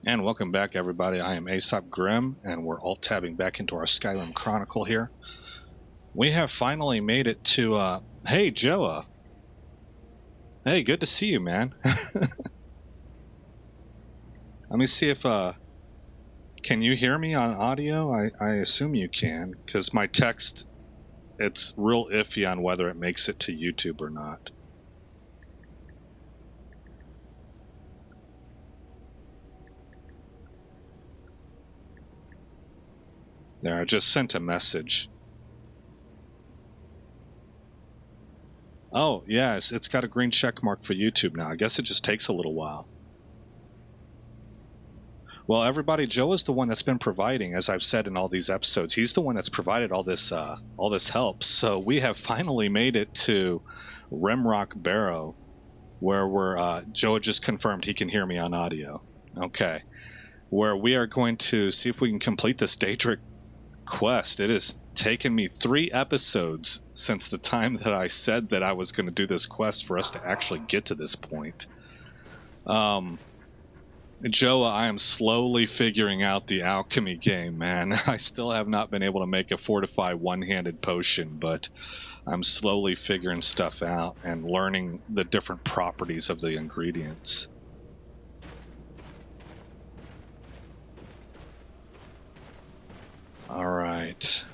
And welcome back, everybody. I am S.T.E.P Grim, and we're alt-tabbing back into our Skyrim Chronicle here. We have finally made it to, hey, Joa. Hey, good to see you, man. Let me see if, can you hear me on audio? I assume you can, because my text, it's real iffy on whether it makes it to YouTube or not. There, I just sent a message. Oh, yeah, it's got a green check mark for YouTube now. I guess it just takes a little while. Well, everybody, Joe is the one that's been providing, as I've said in all these episodes. He's the one that's provided all this help. So we have finally made it to Rimrock Barrow, where Joe just confirmed he can hear me on audio. Okay, where we are going to see if we can complete this Daedric quest. It has taken me 3 episodes since the time that I said that I was going to do this quest for us to actually get to this point. Joa, I am slowly figuring out the alchemy game, man. I still have not been able to make a fortify one-handed potion, but I'm slowly figuring stuff out and learning the different properties of the ingredients. All right.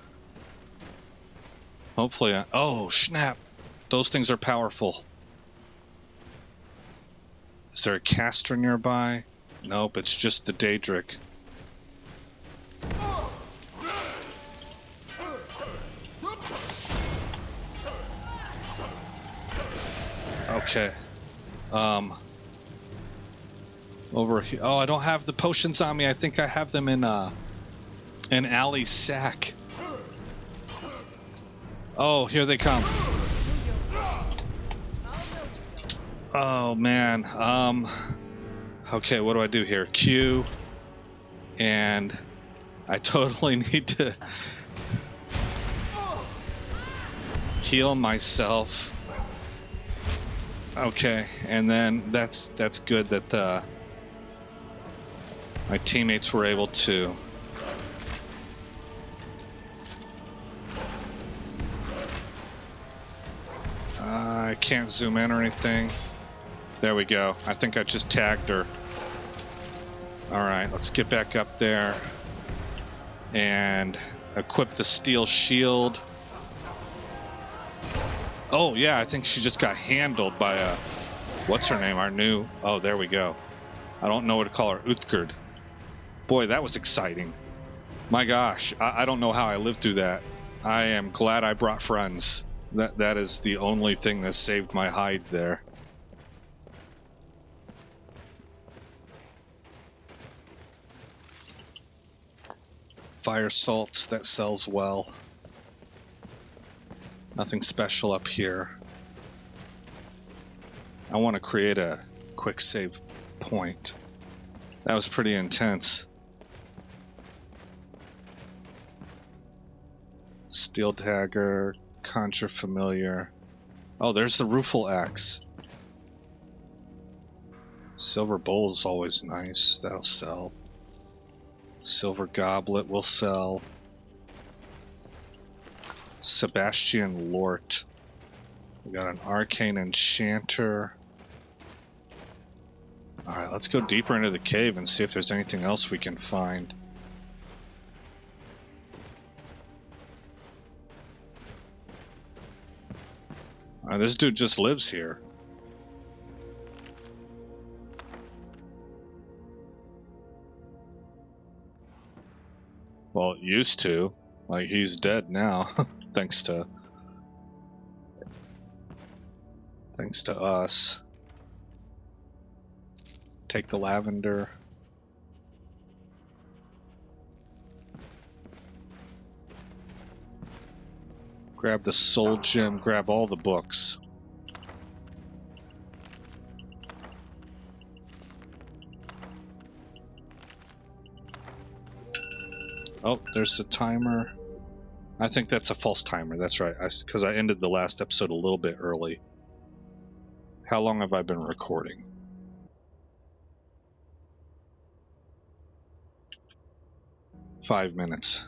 Hopefully oh, snap. Those things are powerful. Is there a caster nearby? Nope, it's just the Daedric. Okay. Over here. Oh, I don't have the potions on me. I think I have them in Allie's sack. Oh, here they come. Oh man. Okay, what do I do here? Q, and I totally need to heal myself. Okay, and then that's good that my teammates were able to. I can't zoom in or anything. There we go. I think I just tagged her. Alright, let's get back up there and equip the steel shield. Oh yeah, I think she just got handled by what's her name? Our new... Oh, there we go. I don't know what to call her. Uthgerd. Boy, that was exciting. My gosh, I don't know how I lived through that. I am glad I brought friends. That is the only thing that saved my hide there. Fire salts, that sells well. Nothing special up here. I want to create a quick save point. That was pretty intense. Steel dagger, conjure familiar. Oh, there's the rueful axe. Silver bowl is always nice. That'll sell. Silver goblet will sell. Sebastian Lort. We got an arcane enchanter. Alright, let's go deeper into the cave and see if there's anything else we can find. Alright, this dude just lives here. Well, used to. Like, he's dead now, thanks to us. Take the lavender. Grab the soul gem, grab all the books. Oh, there's the timer. I think that's a false timer, that's right, because I ended the last episode a little bit early. How long have I been recording? 5 minutes.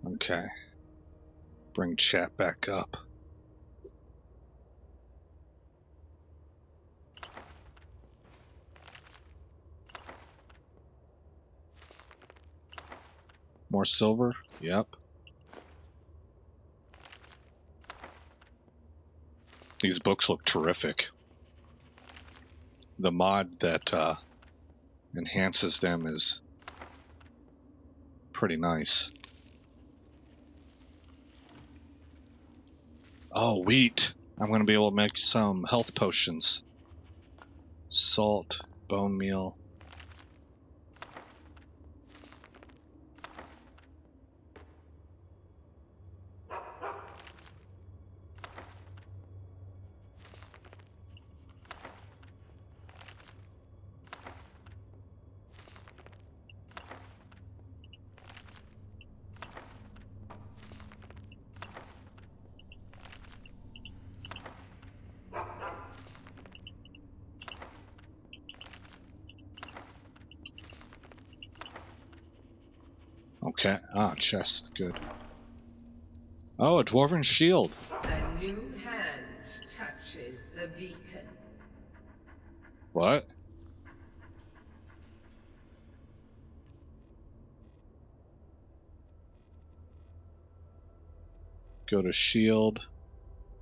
Okay. Bring chat back up. More silver? Yep. These books look terrific. The mod that enhances them is pretty nice. Oh, wheat. I'm going to be able to make some health potions. Salt, bone meal. Okay. Ah, chest. Good. Oh, a dwarven shield. A new hand touches the beacon. What? Go to shield.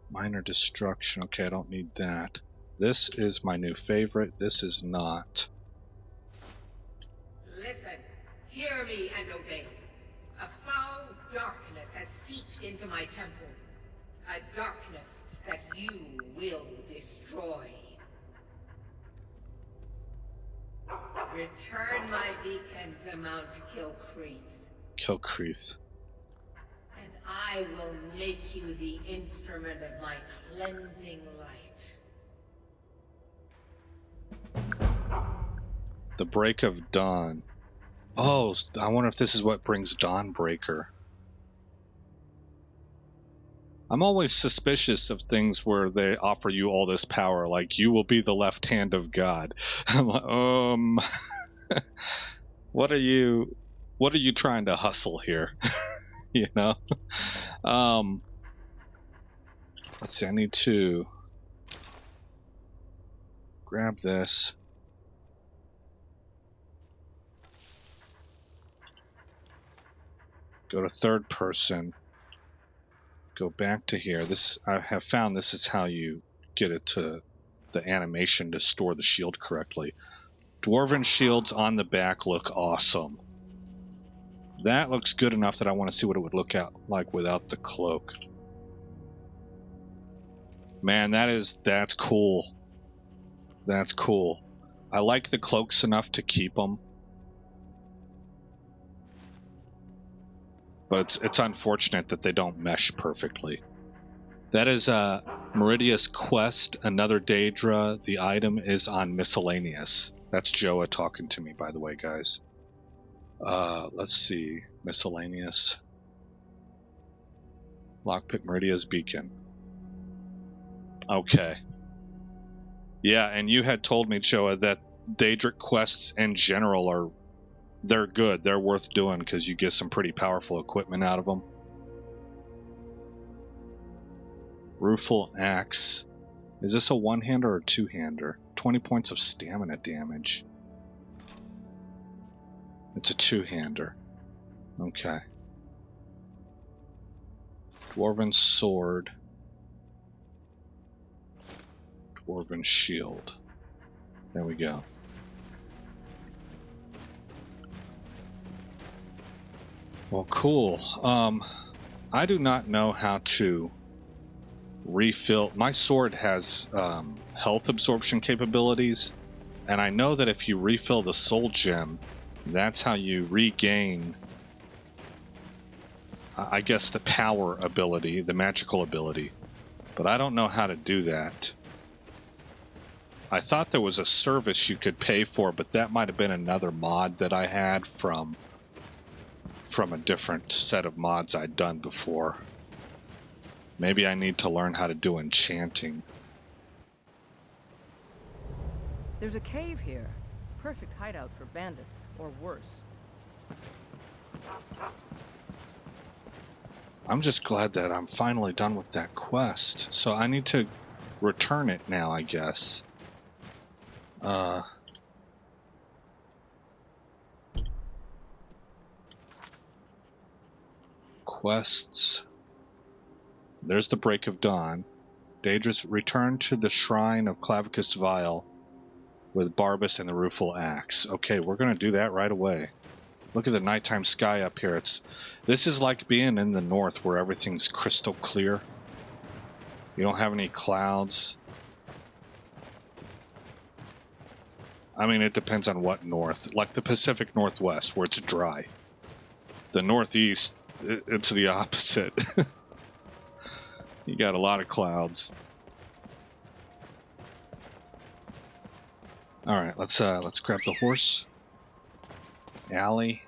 Minor destruction. Okay, I don't need that. This is my new favorite. This is not. Listen, hear me and obey. A foul darkness has seeped into my temple. A darkness that you will destroy. Return my beacon to Mount Kilcreath. Kilcreath. And I will make you the instrument of my cleansing light. The Break of Dawn. Oh, I wonder if this is what brings Dawnbreaker. I'm always suspicious of things where they offer you all this power, like you will be the left hand of God. I'm like, what are you trying to hustle here? You know? Let's see, I need to grab this. Go to third person. Go back to here. This, I have found this is how you get it to the animation to store the shield correctly. Dwarven shields on the back look awesome. That looks good enough that I want to see what it would look like without the cloak. Man, that's cool. That's cool. I like the cloaks enough to keep them. But it's unfortunate that they don't mesh perfectly. That is Meridia's quest, another Daedra. The item is on miscellaneous. That's Joa talking to me, by the way, guys. Let's see. Miscellaneous. Lockpick Meridia's beacon. Okay. Yeah, and you had told me, Joa, that Daedric quests in general they're good. They're worth doing because you get some pretty powerful equipment out of them. Rueful Axe. Is this a one-hander or a two-hander? 20 points of stamina damage. It's a two-hander. Okay. Dwarven Sword. Dwarven Shield. There we go. Well, cool. I do not know how to refill. My sword has health absorption capabilities, and I know that if you refill the soul gem, that's how you regain, I guess, the power ability, the magical ability. But I don't know how to do that. I thought there was a service you could pay for, but that might have been another mod that I had from a different set of mods I'd done before. Maybe I need to learn how to do enchanting. There's a cave here. Perfect hideout for bandits, or worse. I'm just glad that I'm finally done with that quest. So I need to return it now, I guess. Quests. There's the Break of Dawn. Daedrus, return to the Shrine of Clavicus Vile with Barbas and the Rueful Axe. Okay, we're going to do that right away. Look at the nighttime sky up here. This is like being in the north where everything's crystal clear. You don't have any clouds. I mean, it depends on what north. Like the Pacific Northwest, where it's dry. The Northeast, it's the opposite. You got a lot of clouds. All right, let's grab the horse. Allie.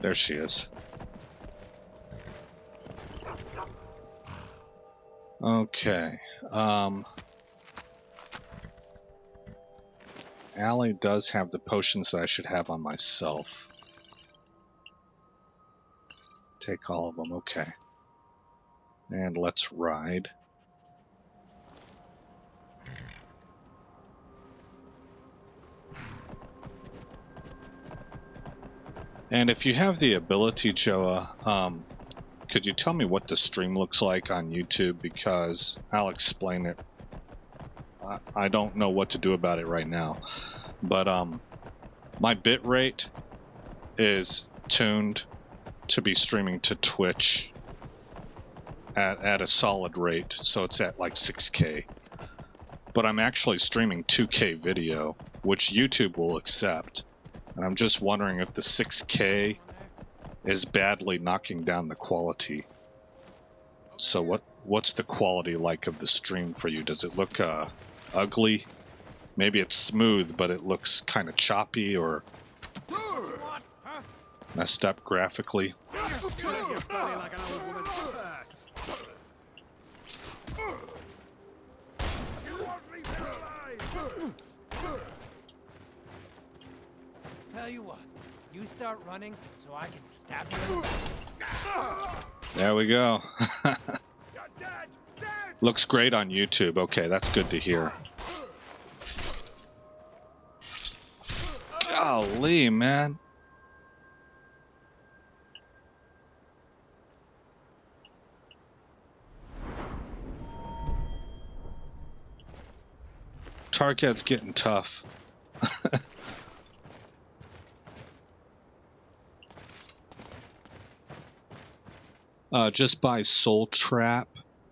There she is. Okay. Allie does have the potions that I should have on myself. Take all of them. Okay. And let's ride. And if you have the ability, Joa, could you tell me what the stream looks like on YouTube? Because I'll explain it. I don't know what to do about it right now. But my bit rate is tuned to be streaming to Twitch at a solid rate. So it's at like 6K. But I'm actually streaming 2K video, which YouTube will accept. And I'm just wondering if the 6K is badly knocking down the quality. So what's the quality like of the stream for you? Does it look ugly? Maybe it's smooth, but it looks kind of choppy or messed up graphically. Tell you what, you start running so I can stab you. There we go. Looks great on YouTube. Okay, that's good to hear. Golly, man. Tarkat's getting tough. Just buy Soul Trap.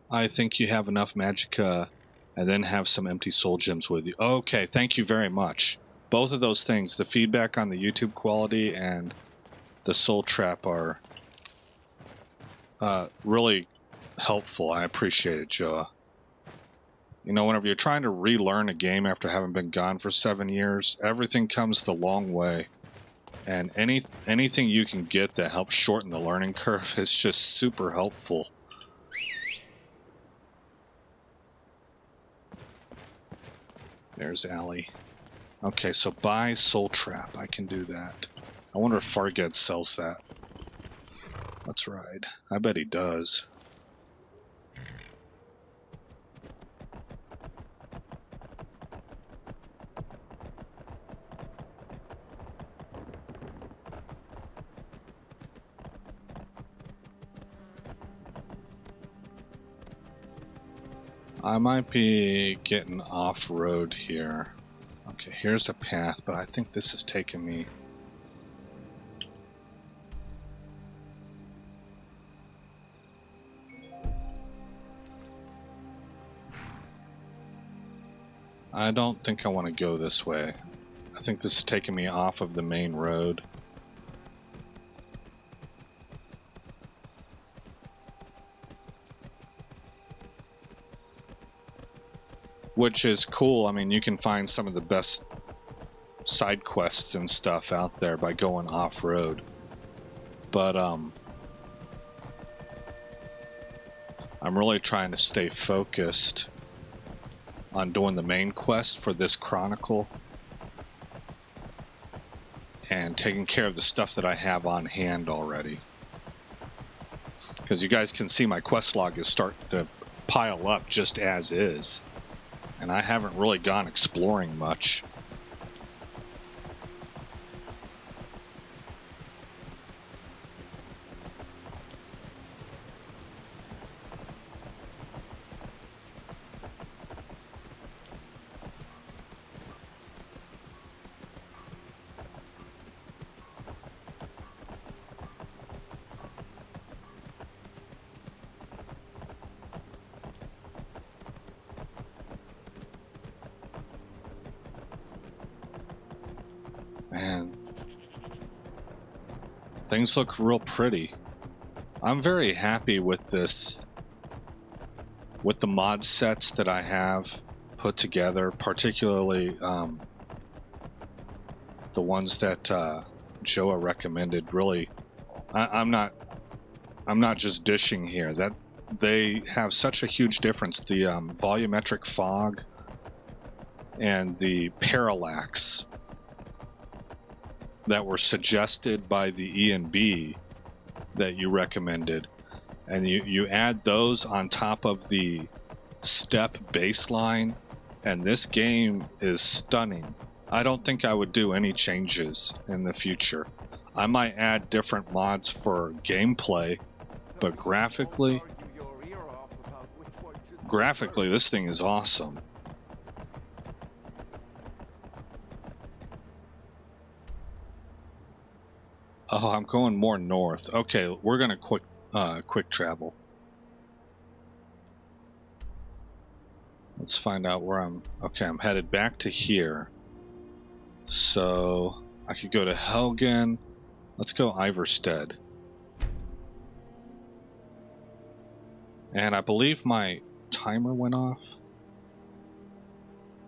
I think you have enough Magicka, and then have some empty soul gems with you. Okay, thank you very much. Both of those things, the feedback on the YouTube quality and the Soul Trap, are really helpful. I appreciate it, Joa. You know, whenever you're trying to relearn a game after having been gone for 7 years, everything comes the long way. And anything you can get that helps shorten the learning curve is just super helpful. There's Allie. Okay, so buy Soul Trap. I can do that. I wonder if Farged sells that. Let's ride. I bet he does. I might be getting off-road here. Okay, here's a path, but I think this is taking me... I don't think I want to go this way. I think this is taking me off of the main road. Which is cool. I mean, you can find some of the best side quests and stuff out there by going off-road. But, I'm really trying to stay focused on doing the main quest for this chronicle and taking care of the stuff that I have on hand already. Because you guys can see my quest log is starting to pile up just as is. And I haven't really gone exploring much. Man, things look real pretty. I'm very happy with this, with the mod sets that I have put together, particularly the ones that Joa recommended. Really, I'm not just dishing here. That they have such a huge difference. The volumetric fog and the parallax that were suggested by the E&B that you recommended, and you add those on top of the S.T.E.P baseline, and this game is stunning. I don't think I would do any changes in the future. I might add different mods for gameplay, but graphically this thing is awesome. Oh, I'm going more north. Okay, we're gonna quick travel. Let's find out where I'm. Okay, I'm headed back to here. So I could go to Helgen. Let's go Iverstead. And I believe my timer went off.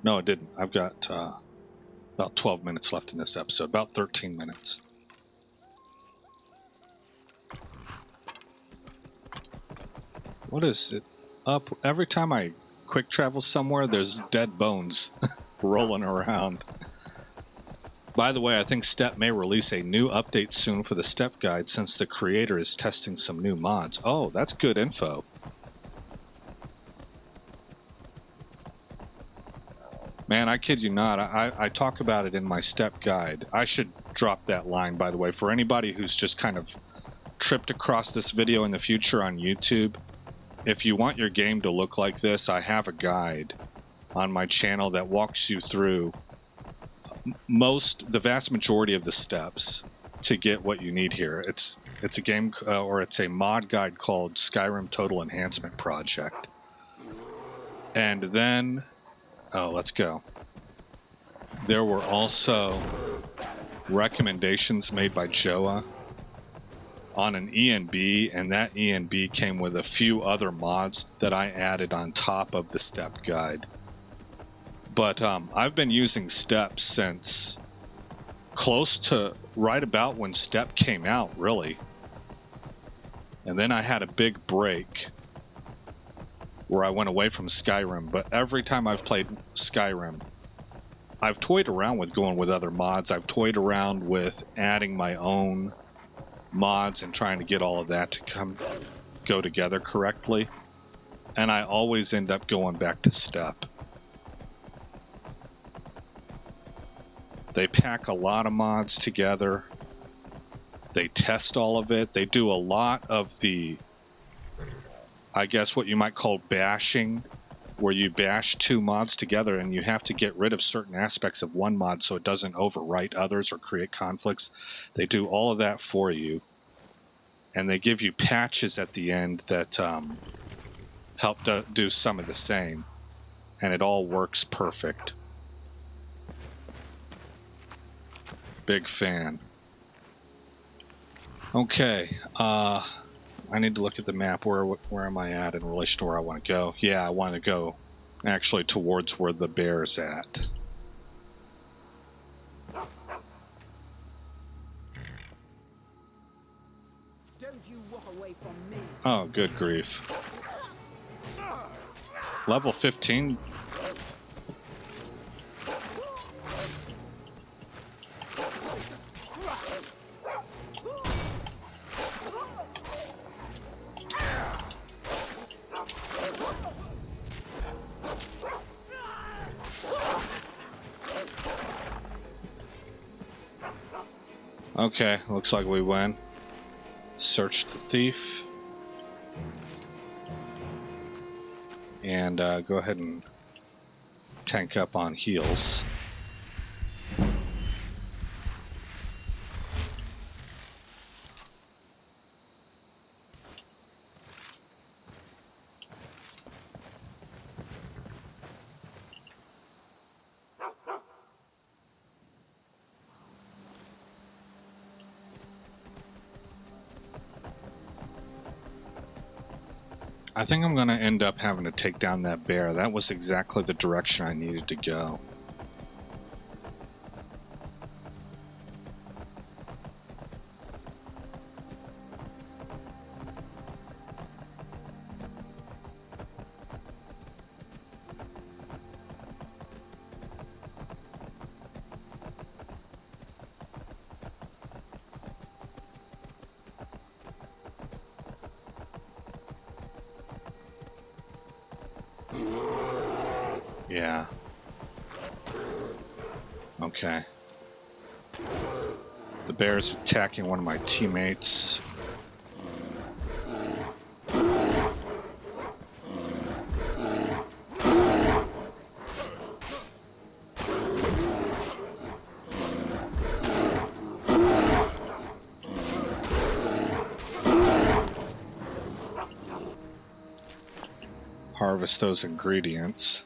No, it didn't. I've got about 12 minutes left in this episode. About 13 minutes. What is it up? Every time I quick travel somewhere, there's dead bones rolling around. By the way, I think S.T.E.P may release a new update soon for the S.T.E.P guide since the creator is testing some new mods. Oh, that's good info. Man, I kid you not. I talk about it in my S.T.E.P guide. I should drop that line, by the way, for anybody who's just kind of tripped across this video in the future on YouTube. If you want your game to look like this, I have a guide on my channel that walks you through the vast majority of the steps to get what you need here. It's a game or it's a mod guide called Skyrim Total Enhancement Project. And then, let's go. There were also recommendations made by Joa on an E&B, and that E&B came with a few other mods that I added on top of the S.T.E.P guide. But I've been using S.T.E.P since close to right about when S.T.E.P came out, really. And then I had a big break where I went away from Skyrim, but every time I've played Skyrim, I've toyed around with going with other mods. I've toyed around with adding my own mods and trying to get all of that to go together correctly, and I always end up going back to S.T.E.P. They pack a lot of mods together. They test all of it. They do a lot of the, I guess what you might call bashing, where you bash two mods together and you have to get rid of certain aspects of one mod so it doesn't overwrite others or create conflicts. They do all of that for you. And they give you patches at the end that help do some of the same. And it all works perfect. Big fan. Okay. I need to look at the map. Where am I at in relation to where I want to go? Yeah, I want to go actually towards where the bear's at. Don't you walk away from me. Oh, good grief. Level 15. Okay, looks like we win. Search the thief. And go ahead and tank up on heals. I think I'm going to end up having to take down that bear. That was exactly the direction I needed to go. Yeah. Okay. The bear's attacking one of my teammates. Harvest those ingredients.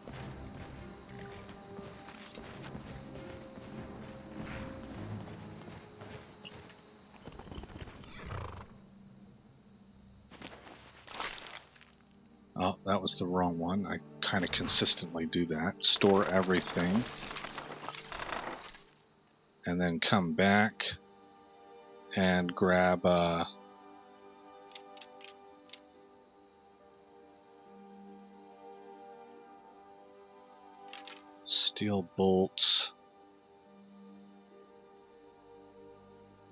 Oh, that was the wrong one. I kind of consistently do that. Store everything. And then come back and grab steel bolts.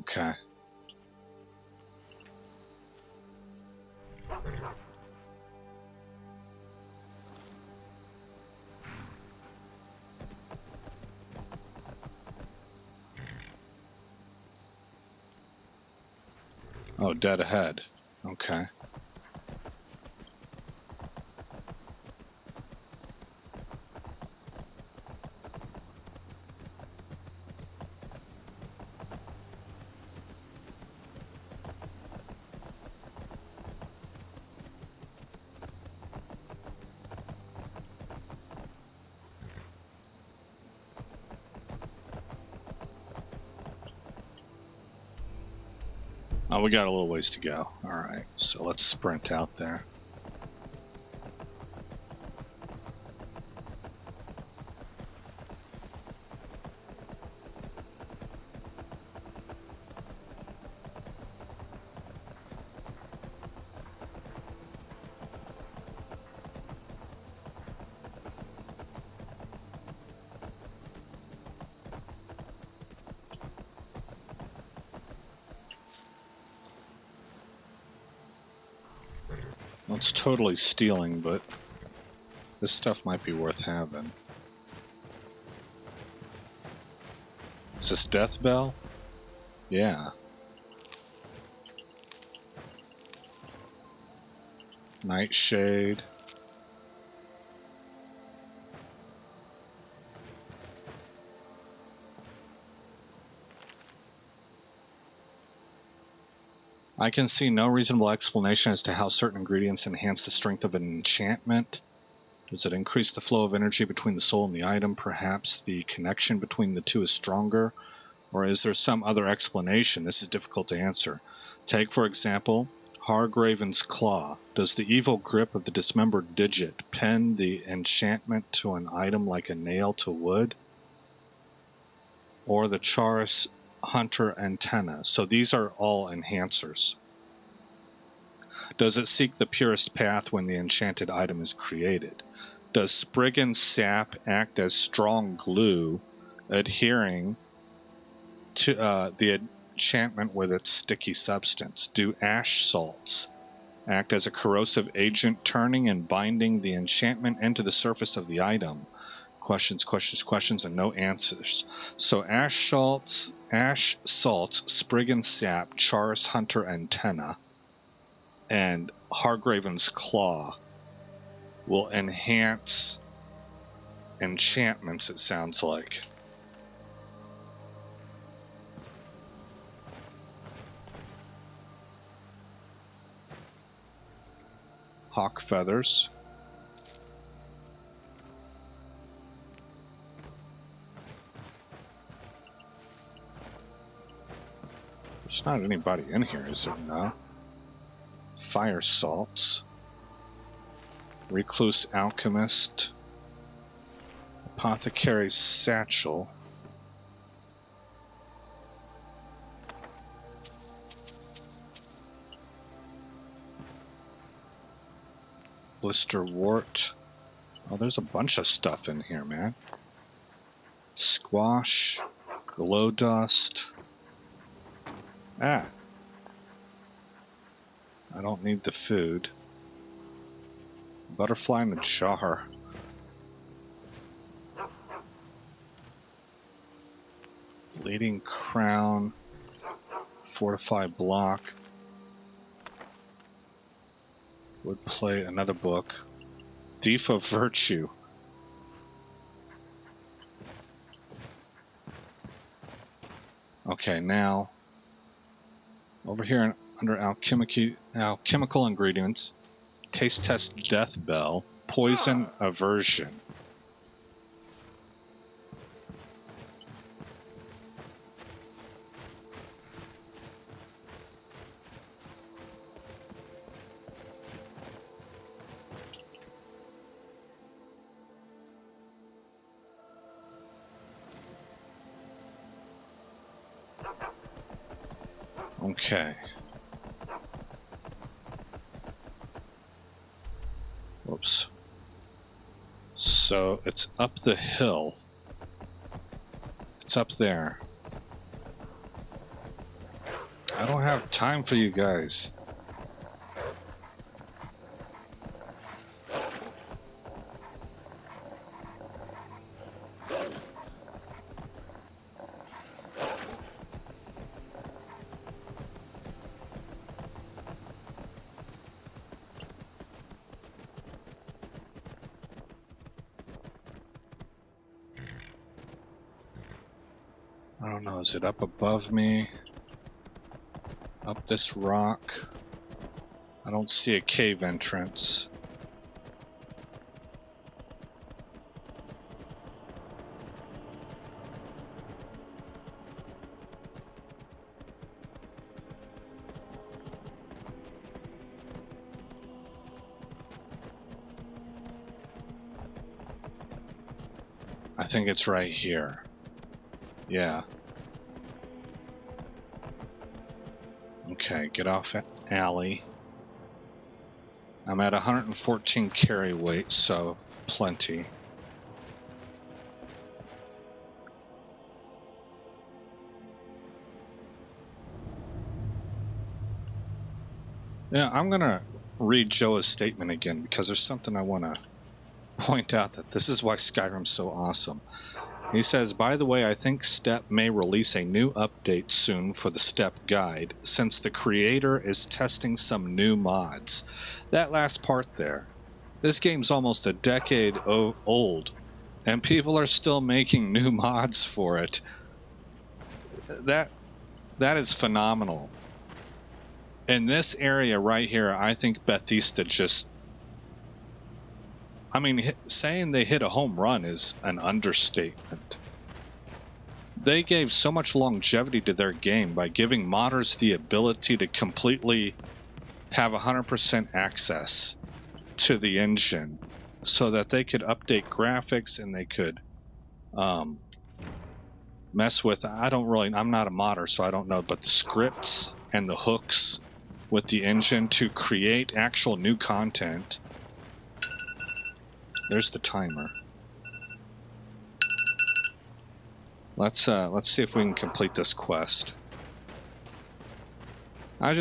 Okay. Oh, dead ahead. Okay. Oh, we got a little ways to go. Alright, so let's sprint out there. Well, it's totally stealing, but this stuff might be worth having. Is this Death Bell? Yeah. Nightshade. I can see no reasonable explanation as to how certain ingredients enhance the strength of an enchantment. Does it increase the flow of energy between the soul and the item? Perhaps the connection between the two is stronger? Or is there some other explanation? This is difficult to answer. Take, for example, Hargraven's Claw. Does the evil grip of the dismembered digit pin the enchantment to an item like a nail to wood? Or the Charis Hunter Antenna. So these are all enhancers. Does it seek the purest path when the enchanted item is created? Does Spriggan sap act as strong glue, adhering to the enchantment with its sticky substance? Do ash salts act as a corrosive agent, turning and binding the enchantment into the surface of the item? Questions, questions, questions, and no answers. So ash salts, Spriggan sap, Charis Hunter antenna, and Hargraven's claw will enhance enchantments, it sounds like. Hawk feathers. There's not anybody in here, is there? No. Fire salts. Recluse alchemist. Apothecary's satchel. Blister wart. Oh, there's a bunch of stuff in here, man. Squash. Glow dust. Ah. I don't need the food. Butterfly in a jar. Leading crown. Fortify block. Would play another book. Thief of Virtue. Okay, now over here under alchemical ingredients, taste test death bell, poison aversion. Okay. Whoops. So it's up the hill. It's up there. I don't have time for you guys. I don't know, is it up above me? Up this rock? I don't see a cave entrance. I think it's right here. Yeah. Okay, get off alley. I'm at 114 carry weight, so plenty. Yeah, I'm gonna read Joa's statement again because there's something I want to point out, that this is why Skyrim's so awesome. He says, by the way, I think S.T.E.P may release a new update soon for the S.T.E.P guide, since the creator is testing some new mods. That last part there. This game's almost a decade old, and people are still making new mods for it. That is phenomenal. In this area right here, I think Bethesda just... I mean, saying they hit a home run is an understatement. They gave so much longevity to their game by giving modders the ability to completely have 100% access to the engine so that they could update graphics and they could mess with, I'm not a modder, so I don't know, but the scripts and the hooks with the engine to create actual new content. There's the timer. Let's see if we can complete this quest. I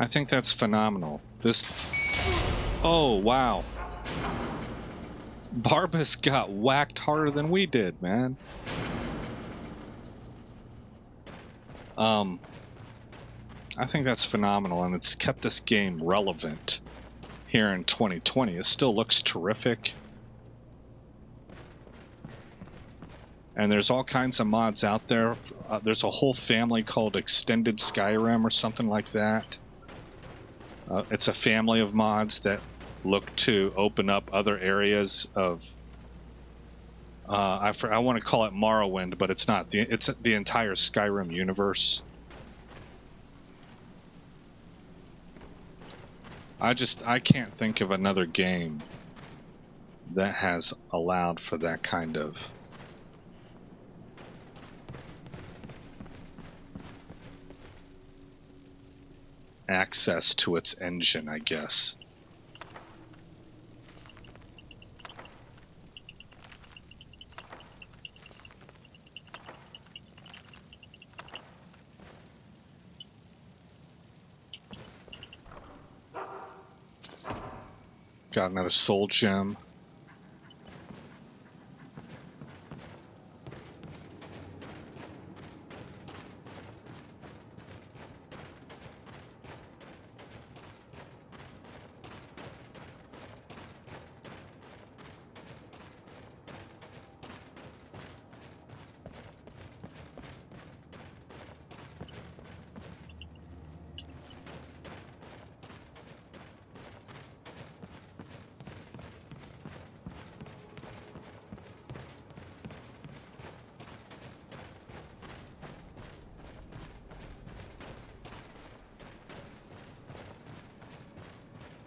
think that's phenomenal. Oh, wow. Barbas got whacked harder than we did, man. I think that's phenomenal, and it's kept this game relevant here in 2020. It still looks terrific. And there's all kinds of mods out there. There's a whole family called Extended Skyrim or something like that. It's a family of mods that look to open up other areas of... I want to call it Morrowind, but it's not. It's the entire Skyrim universe. I can't think of another game that has allowed for that kind of access to its engine, I guess. Got another soul gem.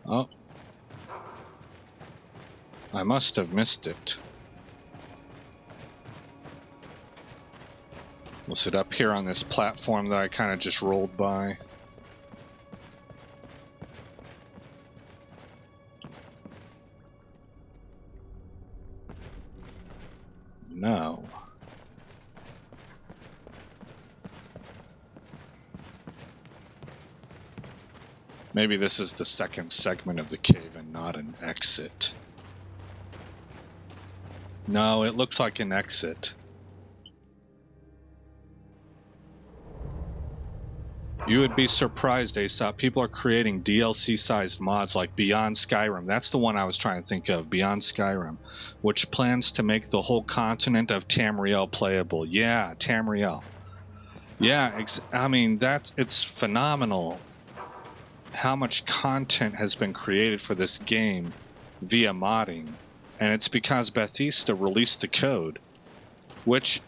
Oh. I must have missed it. Was it up here on this platform that I kind of just rolled by? No. Maybe this is the second segment of the cave and not an exit. No, it looks like an exit. You would be surprised, Aesop. People are creating DLC-sized mods like Beyond Skyrim. That's the one I was trying to think of, Beyond Skyrim, which plans to make the whole continent of Tamriel playable. Yeah, Tamriel. Yeah, I mean, it's phenomenal how much content has been created for this game via modding. And it's because Bethesda released the code, which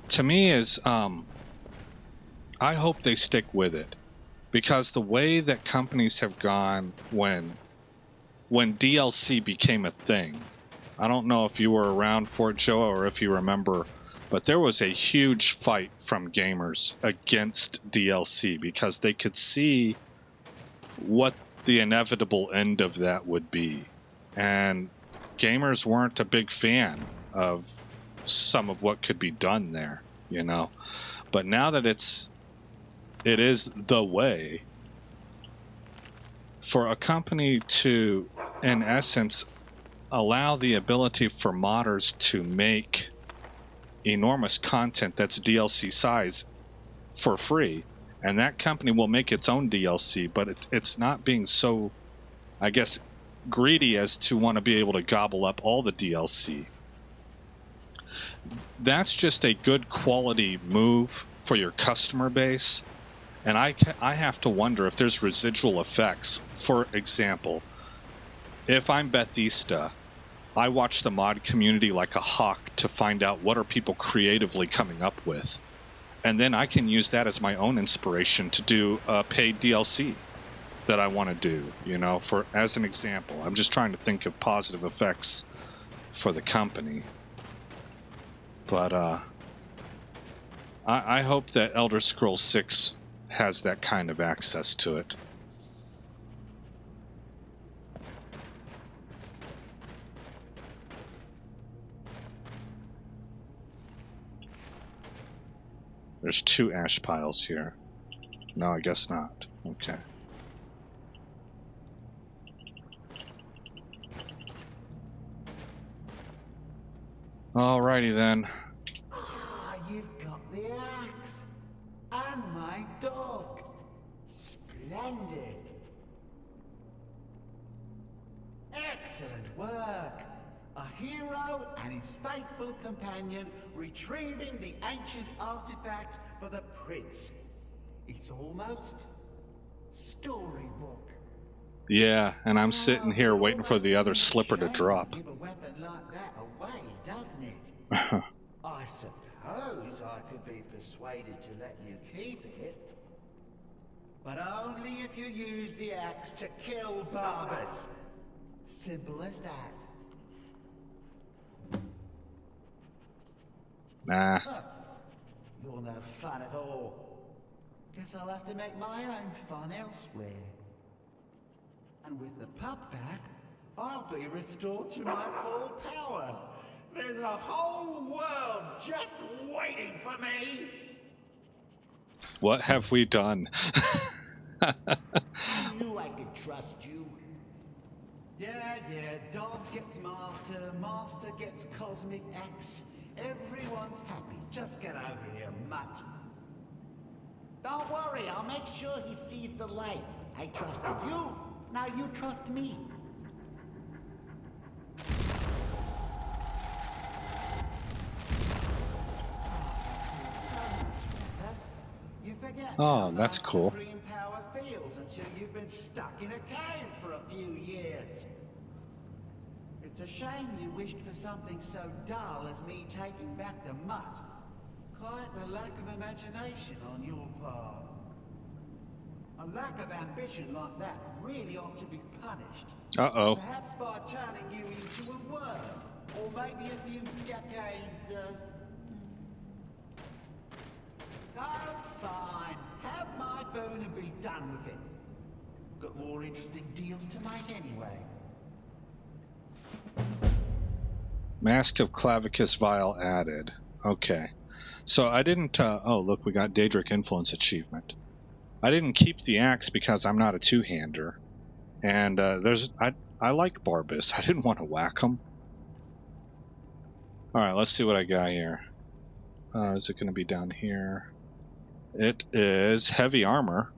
to me is... I hope they stick with it, because the way that companies have gone when DLC became a thing, I don't know if you were around for it, Joe, or if you remember, but there was a huge fight from gamers against DLC because they could see what the inevitable end of that would be. And gamers weren't a big fan of some of what could be done there, you know. But now that it is the way for a company to, in essence, allow the ability for modders to make enormous content that's DLC size for free, and that company will make its own DLC, but it's not being so, I guess, greedy as to want to be able to gobble up all the DLC. That's just a good quality move for your customer base. And I have to wonder if there's residual effects. For example, if I'm Bethesda, I watch the mod community like a hawk to find out what are people creatively coming up with. And then I can use that as my own inspiration to do a paid DLC that I want to do, you know, as an example. I'm just trying to think of positive effects for the company. But I hope that Elder Scrolls 6 has that kind of access to it. There's 2 ash piles here. No, I guess not. Okay. Alrighty then. Ah, you've got the axe. And my dog. Splendid. Excellent work. A hero and his faithful companion retrieving the ancient artifact for the prince. It's almost storybook. Yeah, and I'm sitting here waiting for the other slipper to drop. Give a weapon like that away, doesn't it? I suppose I could be persuaded to let you keep it. But only if you use the axe to kill Barbas. Simple as that. Nah. Huh. You're no fun at all. Guess I'll have to make my own fun elsewhere. And with the pup back, I'll be restored to my full power. There's a whole world just waiting for me. What have we done? I knew I could trust you. Yeah, dog gets master, master gets cosmic axe. Everyone's happy. Just get over here, mutt. Don't worry, I'll make sure he sees the light. I trusted you. Now you trust me. You forget Oh, that's cool. supreme power feels until you've been stuck in a cave for a few years. It's a shame you wished for something so dull as me taking back the mutt. Quite the lack of imagination on your part. A lack of ambition like that really ought to be punished. Uh-oh. Perhaps by turning you into a worm, or maybe a few decades, Oh, fine. Have my boon and be done with it. Got more interesting deals to make anyway. Mask of Clavicus vial added. Okay. So I didn't, oh look, we got Daedric Influence achievement. I didn't keep the axe because I'm not a two-hander. And I like Barbas. I didn't want to whack him. Alright, let's see what I got here. Is it going to be down here? It is heavy armor.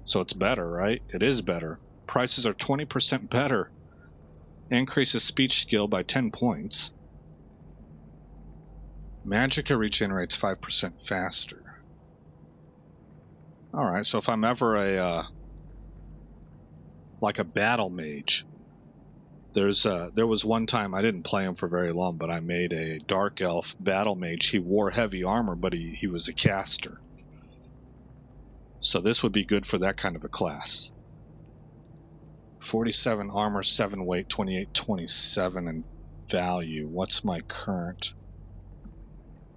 So it's better, right? It is better. Prices are 20% better. Increases speech skill by 10 points. Magicka regenerates 5% faster. Alright, so if I'm ever a like a battle mage, there was one time, I didn't play him for very long, but I made a dark elf battle mage. He wore heavy armor, but he was a caster. So this would be good for that kind of a class. 47 armor, 7 weight, 28, 27 in value. What's my current?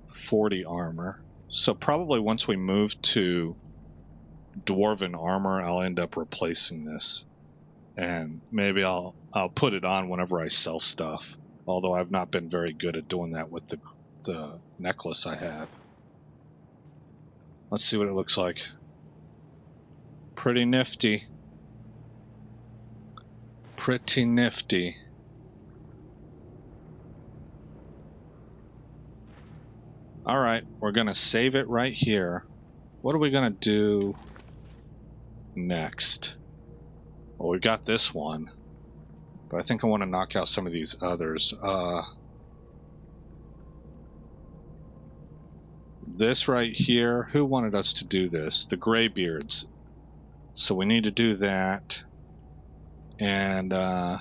40 armor. So probably once we move to dwarven armor, I'll end up replacing this. And maybe I'll put it on whenever I sell stuff. Although I've not been very good at doing that with the necklace I have. Let's see what it looks like. Pretty nifty. Pretty nifty. Alright, we're going to save it right here. What are we going to do next? Well, we got this one, but I think I want to knock out some of these others. This right here, who wanted us to do this? The Greybeards. So we need to do that. And I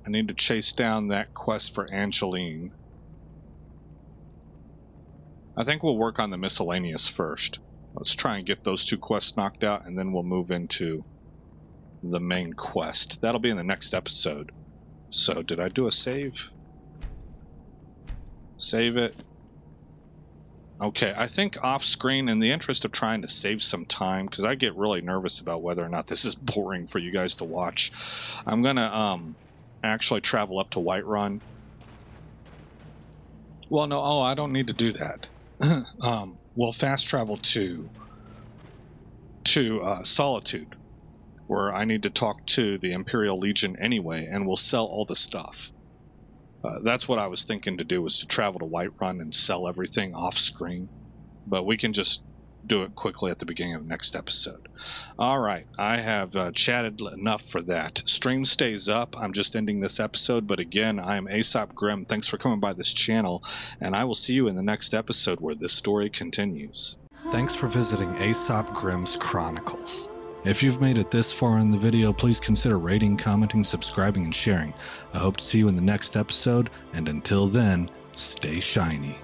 need to chase down that quest for Angeline. I think we'll work on the miscellaneous first. Let's try and get those 2 quests knocked out, and then we'll move into the main quest. That'll be in the next episode. So, did I do a save? Save it. Okay, I think off screen, in the interest of trying to save some time, because I get really nervous about whether or not this is boring for you guys to watch, I'm gonna actually travel up to Whiterun. Well, no, I don't need to do that. We'll fast travel to Solitude, where I need to talk to the Imperial Legion anyway, and we'll sell all the stuff. That's what I was thinking to do, was to travel to Whiterun and sell everything off screen. But we can just do it quickly at the beginning of the next episode. All right, I have chatted enough for that. Stream stays up. I'm just ending this episode, but again, I am S.T.E.P Grim. Thanks for coming by this channel, and I will see you in the next episode where this story continues. Thanks for visiting S.T.E.P Grim's Chronicles. If you've made it this far in the video, please consider rating, commenting, subscribing, and sharing. I hope to see you in the next episode, and until then, stay shiny.